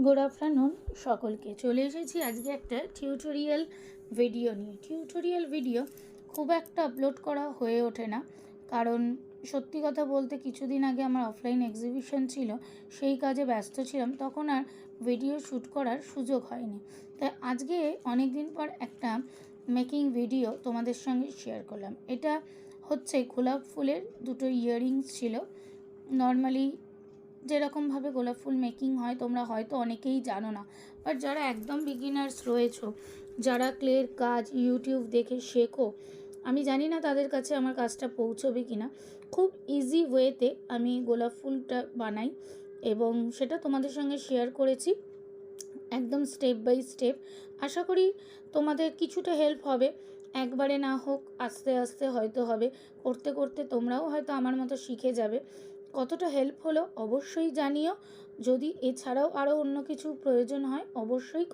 Good afternoon সকলকে। চলে এসেছি আজকে একটা টিউটোরিয়াল ভিডিও নিয়ে। টিউটোরিয়াল ভিডিও খুব একটা আপলোড করা হয়ে ওঠে না, কারণ সত্যি কথা বলতে কিছুদিন আগে আমার অফলাইন এক্সিবিশন ছিল, সেই কাজে ব্যস্ত ছিলাম, তখন আর ভিডিও শ্যুট করার সুযোগ হয়নি। তাই আজকে অনেক দিন পর একটা মেকিং ভিডিও তোমাদের সঙ্গে শেয়ার করলাম। এটা হচ্ছে গোলাপ ফুলের দুটো ইয়াররিংস ছিল। নর্মালি যেরকমভাবে গোলাপ ফুল মেকিং হয় তোমরা হয়তো অনেকেই জানো না, বাট যারা একদম বিগিনার্স রয়েছো, যারা ক্লের কাজ ইউটিউব দেখে শেখো, আমি জানি না তাদের কাছে আমার কাজটা পৌঁছবে কি না। খুব ইজি ওয়েতে আমি গোলাপ ফুলটা বানাই এবং সেটা তোমাদের সঙ্গে শেয়ার করেছি একদম স্টেপ বাই স্টেপ। আশা করি তোমাদের কিছুটা হেল্প হবে, একবারে না হোক আস্তে আস্তে হয়তো হবে। করতে করতে তোমরাও হয়তো আমার মতো শিখে যাবে। কতটা হেল্প হলো অবশ্যই জানিও। যদি এছাড়াও আরও অন্য কিছু প্রয়োজন হয় অবশ্যই